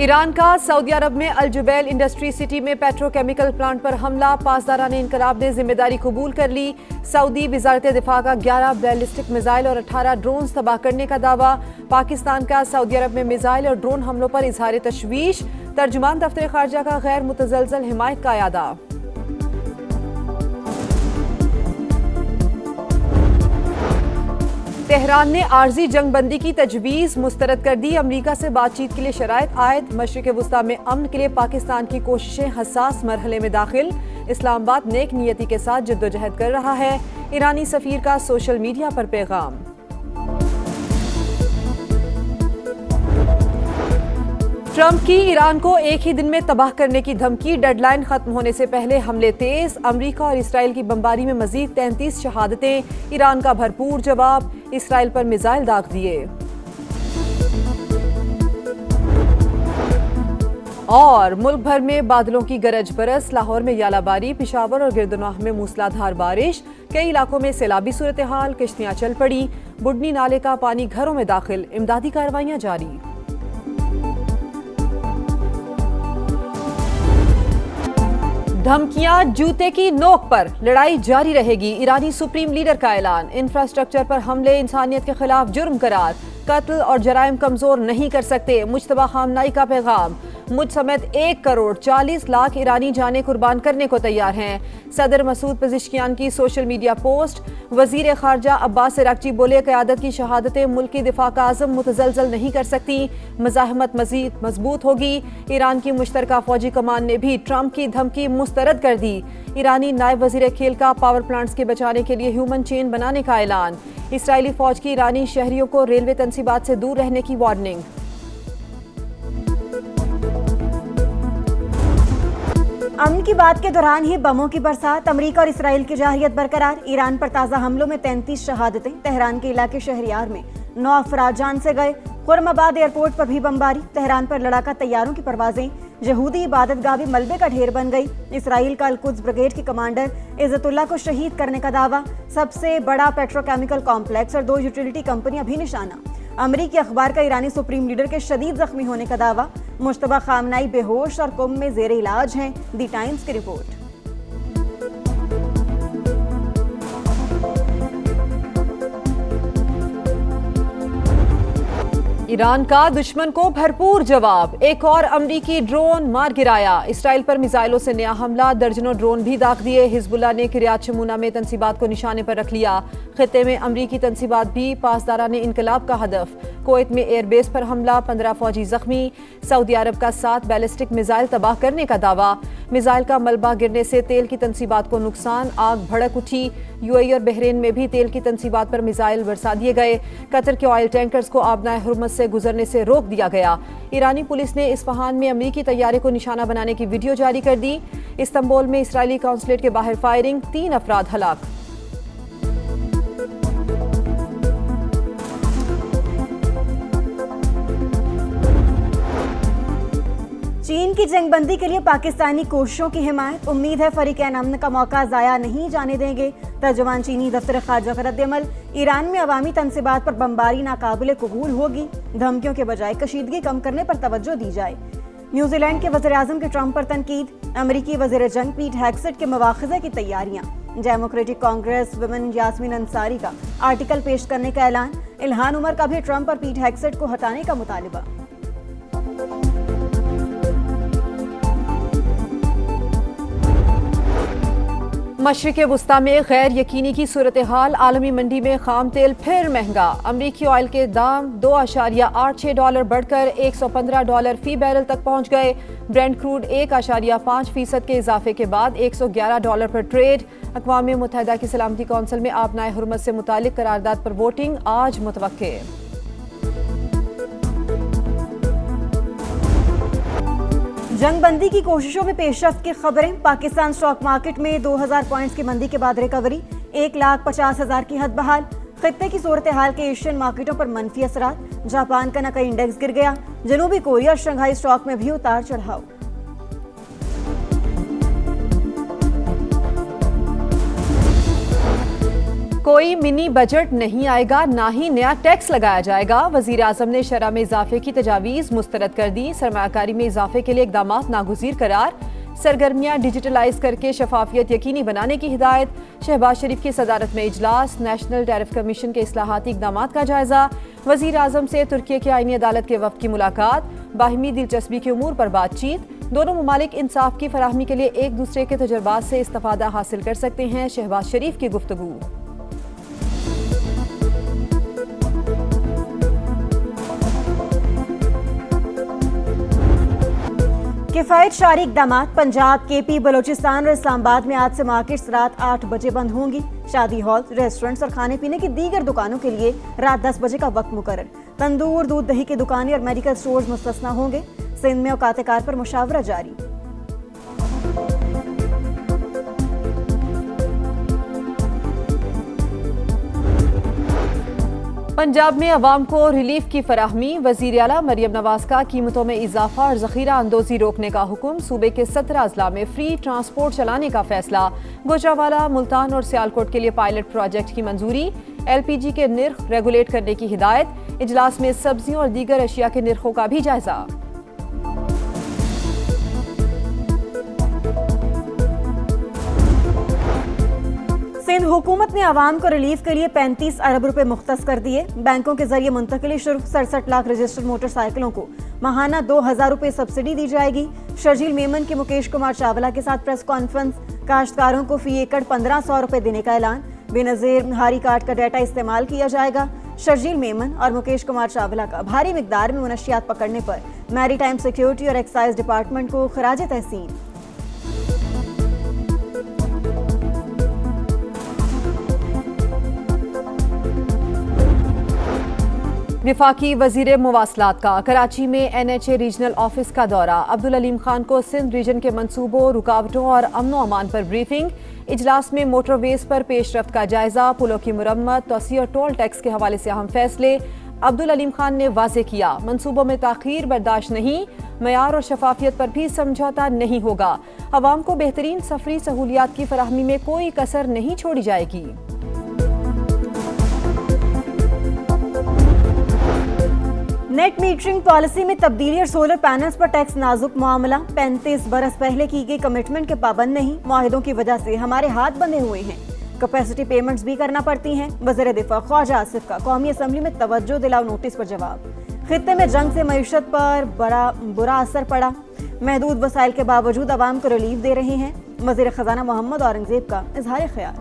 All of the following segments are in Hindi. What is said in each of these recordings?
ईरान का सऊदी अरब में अल जुबैल इंडस्ट्री सिटी में पेट्रोकेमिकल प्लांट पर हमला। पासदारान इनकलाब ने जिम्मेदारी कबूल कर ली। सऊदी वजारत दिफा का 11 बैलिस्टिक मिसाइल और 18 ड्रोन तबाह करने का दावा। पाकिस्तान का सऊदी अरब में मिसाइल और ड्रोन हमलों पर इजहार तशवीश। तर्जुमान दफ्तर खारजा का गैर मुतजलजल हिमायत का यादा। तेहरान ने आर्जी जंगबंदी की तजवीज़ मुस्तरद कर दी। अमरीका से बातचीत के लिए शराइत आयद। मशरिक़ वुस्ता में अमन के लिए पाकिस्तान की कोशिशें हसास मरहले में दाखिल। इस्लामाबाद नेक नियति के साथ जद्दोजहद कर रहा है। ईरानी सफ़ीर का सोशल मीडिया पर पैगाम। ट्रंप की ईरान को एक ही दिन में तबाह करने की धमकी। डेडलाइन खत्म होने से पहले हमले तेज। अमरीका और इसराइल की बमबारी में मजीद 33 शहादतें। ईरान का भरपूर जवाब। इसराइल पर मिसाइल दाग दिए। और मुल्क भर में बादलों की गरज बरस। लाहौर में यालाबारी, पिशावर और गिरदनवाह में मूसलाधार बारिश। कई इलाकों में सैलाबी सूरत हाल। किश्तियां चल पड़ी। बुडनी नाले का पानी घरों में दाखिल। इमदादी कार्रवाइयां जारी। धमकियां जूते की नोक पर। लड़ाई जारी रहेगी। ईरानी सुप्रीम लीडर का ऐलान। इंफ्रास्ट्रक्चर पर हमले इंसानियत के खिलाफ जुर्म करार। कत्ल और जराइम कमजोर नहीं कर सकते। मुज्तबा खामनाई का पैगाम। मुझ समेत 1 करोड़ 40 लाख ईरानी जाने कुर्बान करने को तैयार हैं। सदर मसूद पेजिशकियान की सोशल मीडिया पोस्ट। वजीर खारजा अब्बास अरागची बोले, क़यादत की शहादतें मुल्क की दिफा का आज़म मुतजलजल नहीं कर सकती। मज़ाहमत मजीद मजबूत होगी। ईरान की मुश्तरका फौजी कमान ने भी ट्रंप की धमकी मुस्तरद कर दी। ईरानी नायब वजीर खेल का पावर प्लांट्स के बचाने के लिए ह्यूमन चेन बनाने का ऐलान। इसराइली फौज की ईरानी शहरियों को रेलवे तनसीबात से दूर रहने की वार्निंग। अमन की बात के दौरान ही बमों की बरसात। अमरीका और इसराइल की जारहियत बरकरार। ईरान पर ताज़ा हमलों में 33 शहादतें। तेहरान के इलाके शहरियार में 9 अफराद जान से गए। खुर्रमाबाद एयरपोर्ट पर भी बमबारी। तेहरान पर लड़ाका तैयारों की परवाजें। यहूदी इबादतगाह भी मलबे का ढेर बन गई। इसराइल का अल-कुद्स ब्रिगेड के कमांडर इज़्ज़तुल्लाह को शहीद करने का दावा। सबसे बड़ा पेट्रोकेमिकल कॉम्प्लेक्स और 2 यूटिलिटी कंपनियां भी निशाना। अमरीकी अखबार का ईरानी सुप्रीम लीडर के शदीद जख्मी होने का दावा। मुश्तबा खामनाई बेहोश और कुम में जेर इलाज हैं। दी टाइम्स की रिपोर्ट। ईरान का दुश्मन को भरपूर जवाब। एक और अमरीकी ड्रोन मार गिराया। इसराइल पर मिसाइलों से नया हमला। दर्जनों ड्रोन भी दाग दिए। हिजबुल्लाह ने किरियात शमूना में तनसीबात को निशाने पर रख लिया। खित्ते में अमरीकी तनसीबात भी। पासदारान इनकलाब का हदफ। कुवैत में एयरबेस पर हमला। 15 फौजी जख्मी। सऊदी अरब का 7 बैलिस्टिक मिसाइल तबाह करने का दावा। मिसाइल का मलबा गिरने से तेल की तनसीबात को नुकसान। आग भड़क उठी। यूएई और बहरीन में भी तेल की तनसीबात पर मिसाइल बरसा दिए गए। कतर के ऑयल टैंकर्स को आबनाए हुर्मुज़ से गुजरने से रोक दिया गया। ईरानी पुलिस ने इस्फहान में अमरीकी तैयारे को निशाना बनाने की वीडियो जारी कर दी। इस्तांबुल में इसराइली कॉन्सुलेट के बाहर फायरिंग। 3 अफराद हलाक। चीन की जंगबंदी के लिए पाकिस्तानी कोशिशों की हिमायत। उम्मीद है फरीकैन अमन का मौका जाया नहीं जाने देंगे। तर्जुमान चीनी दफ्तर खारजा का रद्द-ए-अमल। ईरान में अवामी तनसीबात पर बमबारी नाकाबिले कबूल होगी। धमकियों के बजाय कशीदगी कम करने पर तवज्जो दी जाए। न्यूजीलैंड के वज़ीर-ए-आज़म के ट्रंप पर तनकीद। अमरीकी वज़ीर जंग पीट हेगसेट के मवाख़िज़े की तैयारियां। डेमोक्रेटिक कांग्रेस वुमेन यास्मीन अंसारी का आर्टिकल पेश करने का ऐलान। इल्हान उमर का भी ट्रंप और पीट हेगसेट को हटाने का मुतालिबा। मशरिक़ वुस्ता में गैर यकीनी की सूरत हाल। आलमी मंडी में खाम तेल फिर महंगा। अमरीकी ऑयल के दाम $2.86 बढ़कर $115 फी बैरल तक पहुंच गए। ब्रेंट क्रूड 1.5% के इजाफे के बाद $111 पर ट्रेड। अक़वाम मुत्तहिदा की सलामती कौंसिल में आबनाए हुर्मुज़ से मुतालिक करारदाद पर वोटिंग आज मुतवक्के। जंगबंदी की कोशिशों में पेशरफ्त की खबरें। पाकिस्तान स्टॉक मार्केट में 2000 पॉइंट्स की मंदी के बाद रिकवरी। 1,50,000 की हद बहाल। खित्ते की सूरत हाल के एशियन मार्केटों पर मनफी असरात। जापान का नकई इंडेक्स गिर गया। जनूबी कोरिया और शंघाई स्टॉक में भी उतार चढ़ाव। कोई मिनी बजट नहीं आएगा, ना ही नया टैक्स लगाया जाएगा। वजीर आजम ने शरह में इजाफे की तजावीज़ मुस्तरद कर दी। सरमायाकारी में इजाफे के लिए इकदाम नागुज़ीर करार। सरगर्मियां डिजिटलाइज करके शफाफियत यकीनी बनाने की हिदायत। शहबाज शरीफ की सदारत में इजलास। नेशनल टैरिफ कमीशन के इस्लाहाती इकदाम का जायजा। वजीर आजम से तुर्की की आईनी अदालत के वफ़द की मुलाकात। बाहिमी दिलचस्पी के उमूर पर बातचीत। दोनों ममालिक इंसाफ की फराहमी के लिए एक दूसरे के तजुर्बात से इस्तिफादा हासिल कर सकते हैं। शहबाज शरीफ की गुफ्तगू। किफायत शारी इकदाम। पंजाब, केपी, बलोचिस्तान और इस्लामाबाद में आज से मार्केट्स रात 8 बजे बंद होंगी। शादी हॉल, रेस्टोरेंट्स और खाने पीने की दीगर दुकानों के लिए रात 10 बजे का वक्त मुकर्रर। तंदूर, दूध, दही की दुकानें और मेडिकल स्टोर्स मुस्तस्ना होंगे। सिंध में औकात-ए-कार पर मुशावरा जारी। पंजाब में अवाम को रिलीफ की फराहमी। वजीर आला मरियम नवाज का कीमतों में इजाफा और जखीरा अंदोजी रोकने का हुक्म। सूबे के 17 अजला में फ्री ट्रांसपोर्ट चलाने का फैसला। गुजरावाला, मुल्तान और सियालकोट के लिए पायलट प्रोजेक्ट की मंजूरी। LPG के निर्ख रेगुलेट करने की हिदायत। इजलास में सब्जियों और दीगर अशिया के निर्खों का भी जायजा। सिंध हुकूमत ने आवाम को रिलीफ के लिए 35 अरब रुपए मुख्तस कर दिए। बैंकों के जरिए मुंतकिली शुरू। 67 लाख रजिस्टर्ड मोटरसाइकिलों को माहाना 2000 रुपए सब्सिडी दी जाएगी। शर्जील मेमन के मुकेश कुमार चावला के साथ प्रेस कॉन्फ्रेंस। काश्तकारों को फी एकड़ 1500 रुपए देने का ऐलान। बेनजीर हारी कार्ड का डाटा इस्तेमाल किया जाएगा। शर्जील मेमन और मुकेश कुमार चावला का भारी मिकदार में मुनशियात पकड़ने पर मैरीटाइम सिक्योरिटी और एक्साइज डिपार्टमेंट को खराज तहसीन। विफाकी वजीर मुवासलात का कराची में NHA रीजनल ऑफिस का दौरा। अब्दुल अलीम खान को सिंध रीजन के मंसूबों, रुकावटों और अमनो अमान पर ब्रीफिंग। इजलास में मोटरवेज पर पेशरफ्त का जायजा। पुलों की मुरम्मत, तोसी और टोल टैक्स के हवाले से अहम फैसले। अब्दुल अलीम खान ने वाजे किया, मंसूबों में ताखीर बर्दाश्त नहीं। मयार और शफाफियत पर भी समझौता नहीं होगा। अवाम को बेहतरीन सफरी सहूलियात की फराहमी में कोई कसर नहीं छोड़ी जाएगी। नेट मीटरिंग पॉलिसी में तब्दीली और सोलर पैनल्स पर टैक्स नाजुक मामला। 35 बरस पहले की गई कमिटमेंट के पाबंद नहीं। मुआहिदों की वजह से हमारे हाथ बंधे हुए हैं। कैपेसिटी पेमेंट्स भी करना पड़ती हैं। वज़ीर दिफा ख्वाजा आसिफ का कौमी असम्बली में तवज्जो दिलाओ नोटिस पर जवाब। खित्ते में जंग से मईशत पर बुरा असर पड़ा। महदूद वसाइल के बावजूद अवाम को रिलीफ दे रहे हैं। वज़ीर खजाना मोहम्मद औरंगजेब का इजहार ख्याल।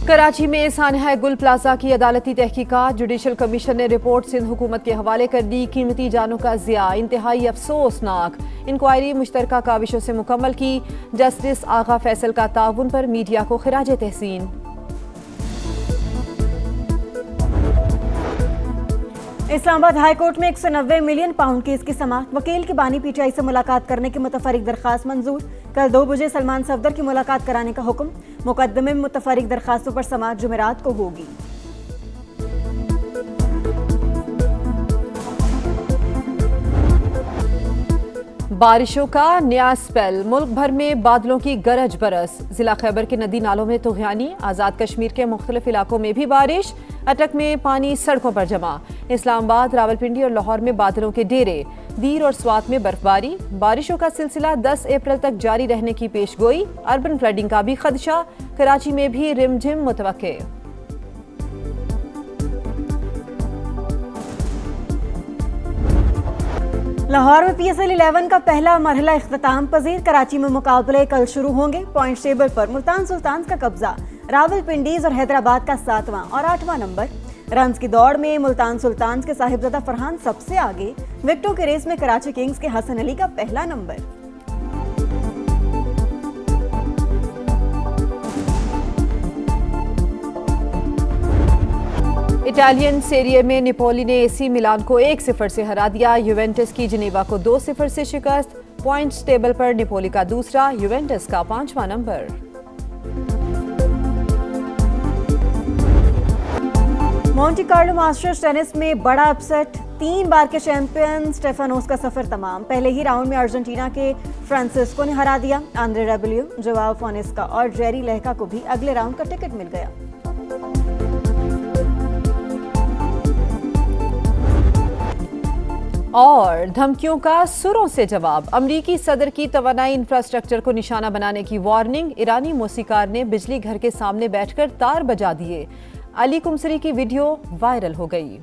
कराची में सानहा गुल प्लाजा की अदालती तहकीकात। जुडिशल कमीशन ने रिपोर्ट सिंध हुकूमत के हवाले कर दी। कीमती जानों का ज़िया इंतहाई अफसोसनाक। इंक्वायरी मुश्तरका काविशों से मुकम्मल की। जस्टिस आगा फैसल का ताउन पर मीडिया को खिराज तहसीन। इस्लामाबाद हाई कोर्ट में 190 मिलियन पाउंड केस की समाअत। वकील की बानी PTI से मुलाकात करने की मुतफरिक दरखास्त मंजूर। कल 2 बजे सलमान सफदर की मुलाकात कराने का हुक्म। मुकदमे में मुतफरिक दरखास्तों पर समाअत जुमेरात को होगी। बारिशों का नया स्पेल। मुल्क भर में बादलों की गरज बरस। जिला खैबर के नदी नालों में तुग़यानी। आज़ाद कश्मीर के मुख्तलिफ इलाकों में भी बारिश। अटक में पानी सड़कों पर जमा। इस्लामाबाद, रावलपिंडी और लाहौर में बादलों के डेरे। दीर और स्वात में बर्फबारी। बारिशों का सिलसिला 10 अप्रैल तक जारी रहने की पेशगोई। अर्बन फ्लडिंग का भी खदशा। कराची में भी रिमझिम मुतवक्के। लाहौर में PSL 11 का पहला मरहला इख्तिताम पजीर। कराची में मुकाबले कल शुरू होंगे। पॉइंट टेबल पर मुल्तान सुल्तान का कब्जा। रावलपिंडीज और हैदराबाद का 7वां और 8वां नंबर। रन्स की दौड़ में मुल्तान सुल्तान के साहिबजादा फरहान सबसे आगे। विकेटों की रेस में कराची किंग्स के हसन अली का पहला नंबर। इटालियन सेरिए में निपोली ने AC मिलान को 1-0 से हरा दिया। यूवेंटस की जिनेवा को 2-0 से शिकस्त। पॉइंट्स टेबल पर निपोली का दूसरा, यूवेंटस का 5वां नंबर। मोंटे कार्लो मास्टर्स टेनिस में बड़ा अपसेट। 3 बार के चैंपियन स्टेफानोस का सफर तमाम। पहले ही राउंड में अर्जेंटीना के फ्रांसिस्को ने हरा दिया। आंद्रे रबेलो, जोआओ फोनेस्का और जेरी लेहका को भी अगले राउंड का टिकट मिल गया। और धमकियों का सुरों से जवाब। अमरीकी सदर की तवानाई इंफ्रास्ट्रक्चर को निशाना बनाने की वार्निंग। ईरानी मौसीकार ने बिजली घर के सामने बैठकर तार बजा दिए। अली कुमसरी की वीडियो वायरल हो गई।